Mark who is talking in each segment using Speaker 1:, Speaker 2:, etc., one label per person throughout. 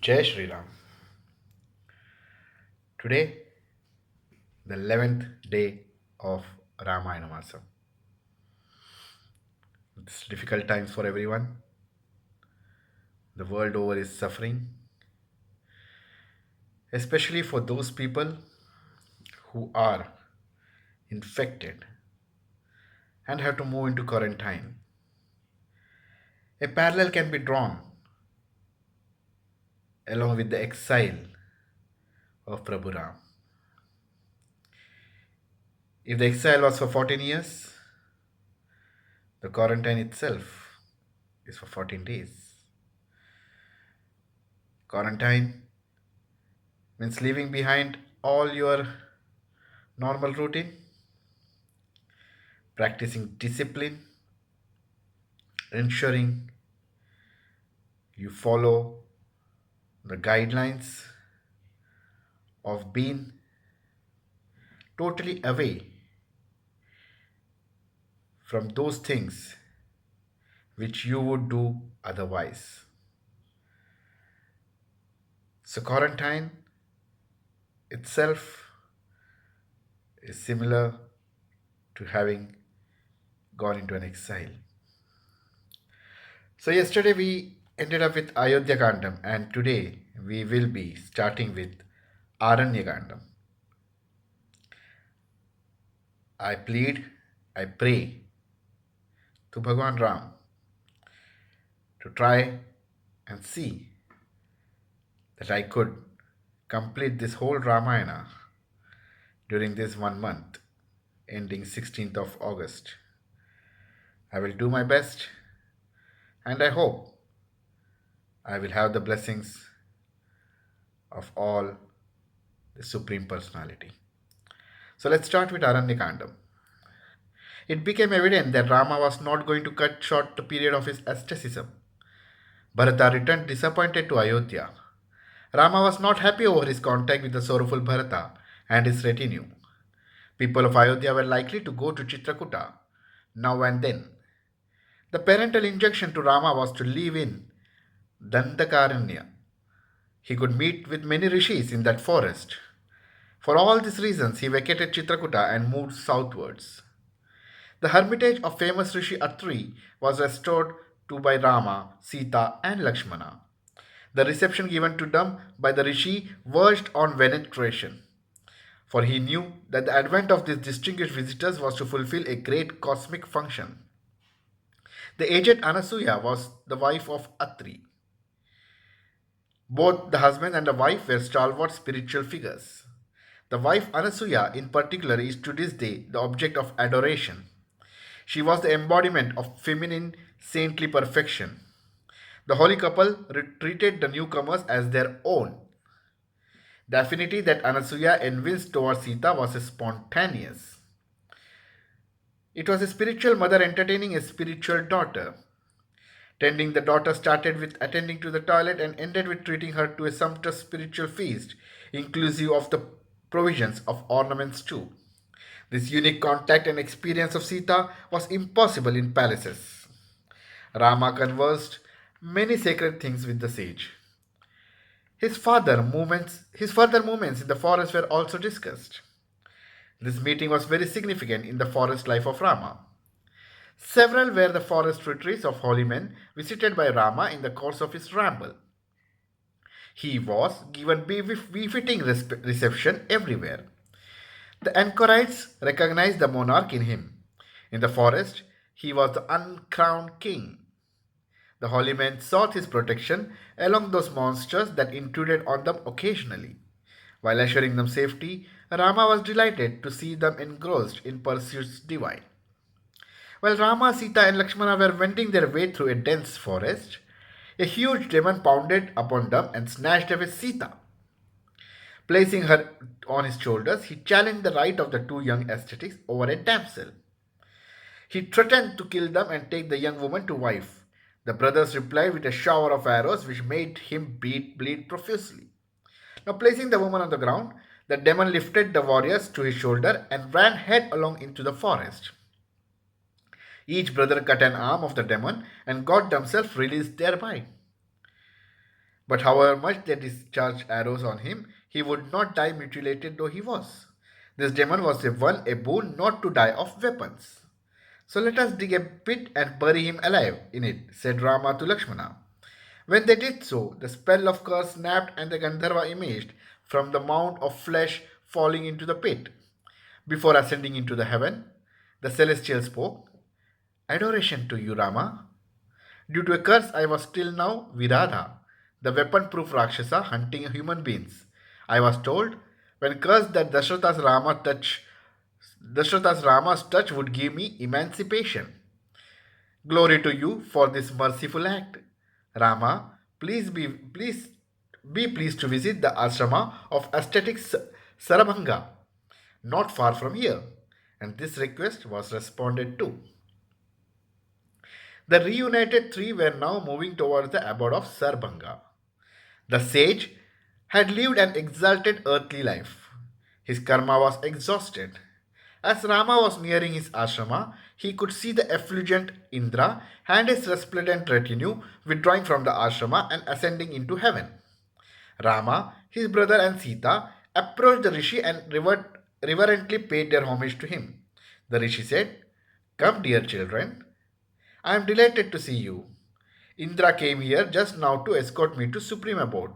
Speaker 1: Jai Shri Ram. Today, the 11th day of Ramayana Masam. It's difficult times for everyone. The world over is suffering, especially for those people who are infected and have to move into quarantine. A parallel can be drawn along with the exile of Prabhu Ram. If the exile was for 14 years, the quarantine itself is for 14 days. Quarantine means leaving behind all your normal routine, practicing discipline, ensuring you follow the guidelines of being totally away from those things which you would do otherwise. So, quarantine itself is similar to having gone into an exile. So, yesterday we ended up with Ayodhya Kandam, and today we will be starting with Aranya Kandam. I plead, I pray to Bhagwan Ram to try and see that I could complete this whole Ramayana during this 1 month ending 16th of August. I will do my best and I hope I will have the blessings of all the Supreme Personality. So let's start with Aranyakandam. It became evident that Rama was not going to cut short the period of his asceticism. Bharata returned disappointed to Ayodhya. Rama was not happy over his contact with the sorrowful Bharata and his retinue. People of Ayodhya were likely to go to Chitrakuta now and then. The parental injunction to Rama was to live in Dandakaranya. He could meet with many rishis in that forest. For all these reasons, he vacated Chitrakuta and moved southwards. The hermitage of famous Rishi Atri was restored to by Rama, Sita, and Lakshmana. The reception given to them by the Rishi verged on veneration, for he knew that the advent of these distinguished visitors was to fulfill a great cosmic function. The aged Anasuya was the wife of Atri. Both the husband and the wife were stalwart spiritual figures. The wife Anasuya, in particular, is to this day the object of adoration. She was the embodiment of feminine saintly perfection. The holy couple treated the newcomers as their own. The affinity that Anasuya evinced towards Sita was spontaneous. It was a spiritual mother entertaining a spiritual daughter. Tending the daughter started with attending to the toilet and ended with treating her to a sumptuous spiritual feast, inclusive of the provisions of ornaments too. This unique contact and experience of Sita was impossible in palaces. Rama conversed many sacred things with the sage. His further movements in the forest were also discussed. This meeting was very significant in the forest life of Rama. Several were the forest retreats of holy men visited by Rama in the course of his ramble. He was given befitting reception everywhere. The anchorites recognized the monarch in him. In the forest, he was the uncrowned king. The holy men sought his protection along those monsters that intruded on them occasionally. While assuring them safety, Rama was delighted to see them engrossed in pursuits divine. While Rama, Sita, and Lakshmana were wending their way through a dense forest, a huge demon pounded upon them and snatched away Sita. Placing her on his shoulders, he challenged the right of the two young ascetics over a damsel. He threatened to kill them and take the young woman to wife. The brothers replied with a shower of arrows which made him bleed profusely. Now, placing the woman on the ground, the demon lifted the warriors to his shoulder and ran headlong into the forest. Each brother cut an arm of the demon and got themselves released thereby. But however much they discharged arrows on him, he would not die mutilated though he was. This demon was a boon not to die of weapons. So let us dig a pit and bury him alive in it, said Rama to Lakshmana. When they did so, the spell of curse snapped and the Gandharva emerged from the mound of flesh falling into the pit. Before ascending into the heaven, the celestial spoke, Adoration to you, Rama. Due to a curse, I was till now Viradha, the weapon proof Rakshasa hunting human beings. I was told, when cursed, that Dashratha's Rama's touch would give me emancipation. Glory to you for this merciful act. Rama, please be pleased to visit the ashrama of ascetic Sarabhanga, not far from here. And this request was responded to. The reunited three were now moving towards the abode of Sarbhanga. The sage had lived an exalted earthly life. His karma was exhausted. As Rama was nearing his ashrama, he could see the effulgent Indra and his resplendent retinue withdrawing from the ashrama and ascending into heaven. Rama, his brother, and Sita approached the rishi and reverently paid their homage to him. The rishi said, Come, dear children, I am delighted to see you. Indra came here just now to escort me to Supreme Abode.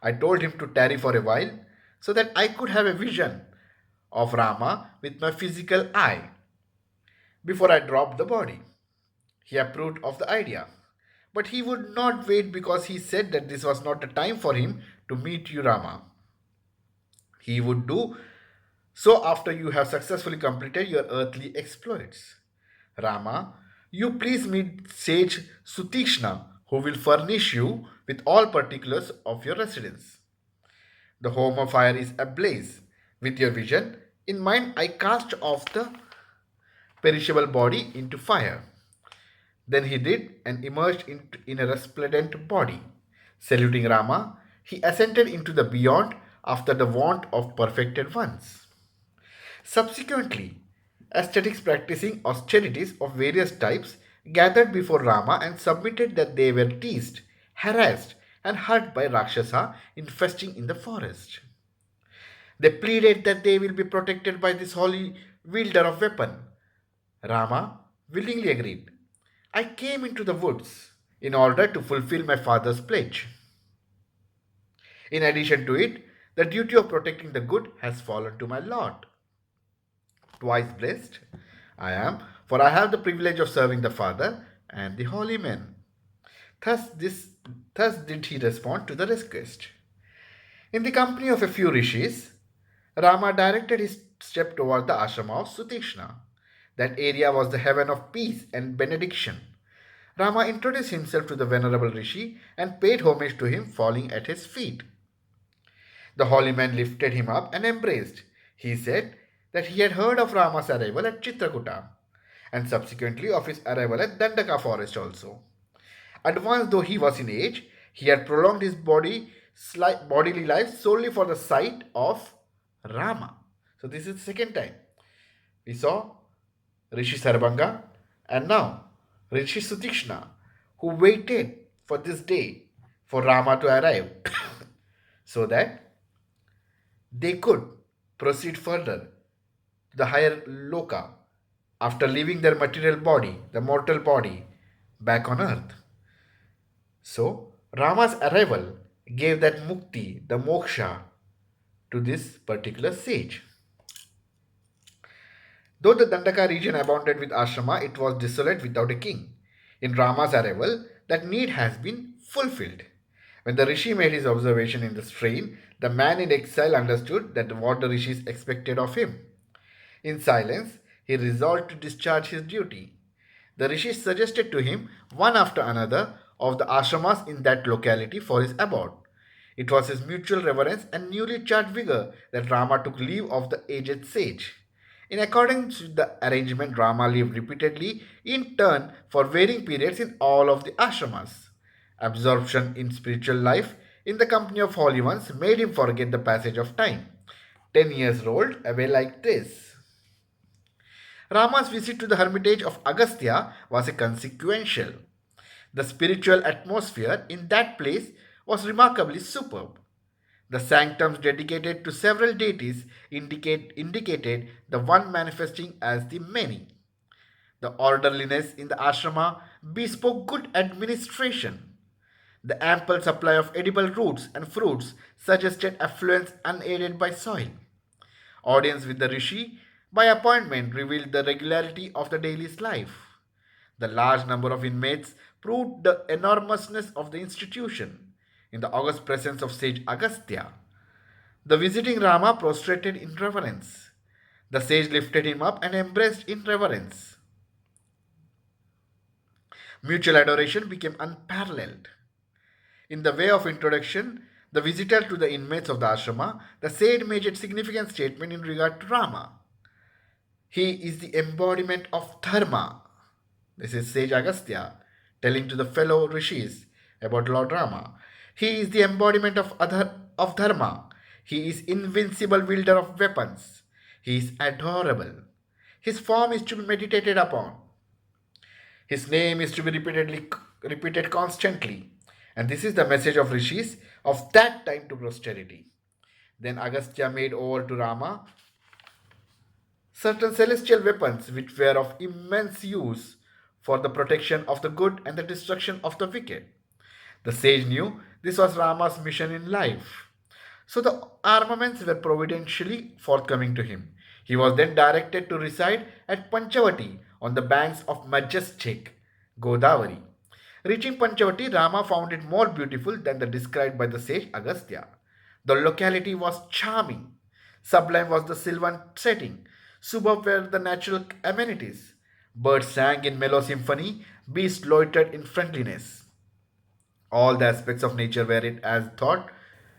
Speaker 1: I told him to tarry for a while so that I could have a vision of Rama with my physical eye before I dropped the body. He approved of the idea. But he would not wait because he said that this was not the time for him to meet you, Rama. He would do so after you have successfully completed your earthly exploits. Rama, you please meet sage Sutikshna, who will furnish you with all particulars of your residence. The home of fire is ablaze. With your vision in mind, I cast off the perishable body into fire. Then he did and emerged in a resplendent body. Saluting Rama, he ascended into the beyond after the want of perfected ones. Subsequently, ascetics practicing austerities of various types gathered before Rama and submitted that they were teased, harassed, and hurt by Rakshasa infesting in the forest. They pleaded that they will be protected by this holy wielder of weapon. Rama willingly agreed. I came into the woods in order to fulfill my father's pledge. In addition to it, the duty of protecting the good has fallen to my lot. Twice blessed I am, for I have the privilege of serving the Father and the holy men. Thus, thus did he respond to the request. In the company of a few rishis, Rama directed his step toward the ashrama of Sutikshna. That area was the heaven of peace and benediction. Rama introduced himself to the venerable rishi and paid homage to him, falling at his feet. The holy man lifted him up and embraced. He said that he had heard of Rama's arrival at Chitrakuta and subsequently of his arrival at Dandaka forest also. Advanced though he was in age, he had prolonged his bodily life solely for the sight of Rama. So this is the second time. We saw Rishi Sarbanga and now Rishi Sutikshna, who waited for this day for Rama to arrive so that they could proceed further to the higher loka after leaving their material body, the mortal body, back on earth. So, Rama's arrival gave that mukti, the moksha, to this particular sage. Though the Dandaka region abounded with ashrama, it was desolate without a king. In Rama's arrival, that need has been fulfilled. When the rishi made his observation in the strain, the man in exile understood that what the rishis expected of him. In silence, he resolved to discharge his duty. The rishis suggested to him one after another of the ashramas in that locality for his abode. It was his mutual reverence and newly charged vigor that Rama took leave of the aged sage. In accordance with the arrangement, Rama lived repeatedly in turn for varying periods in all of the ashramas. Absorption in spiritual life in the company of holy ones made him forget the passage of time. 10 years rolled away like this. Rama's visit to the hermitage of Agastya was a consequential. The spiritual atmosphere in that place was remarkably superb. The sanctums dedicated to several deities indicated the one manifesting as the many. The orderliness in the ashrama bespoke good administration. The ample supply of edible roots and fruits suggested affluence unaided by soil. Audience with the rishi by appointment revealed the regularity of the daily's life. The large number of inmates proved the enormousness of the institution. In the august presence of sage Agastya, the visiting Rama prostrated in reverence. The sage lifted him up and embraced in reverence. Mutual adoration became unparalleled. In the way of introduction, the visitor to the inmates of the ashrama, the sage made a significant statement in regard to Rama. He is the embodiment of dharma. This is sage Agastya telling to the fellow rishis about Lord Rama. He is the embodiment of dharma. He is invincible wielder of weapons. He is adorable. His form is to be meditated upon. His name is to be repeated constantly. And this is the message of rishis of that time to posterity. Then Agastya made over to Rama certain celestial weapons which were of immense use for the protection of the good and the destruction of the wicked. The sage knew this was Rama's mission in life. So the armaments were providentially forthcoming to him. He was then directed to reside at Panchavati on the banks of majestic Godavari. Reaching Panchavati, Rama found it more beautiful than the described by the sage Agastya. The locality was charming. Sublime was the sylvan setting. Superb were the natural amenities. Birds sang in mellow symphony, beasts loitered in friendliness. All the aspects of nature were it as thought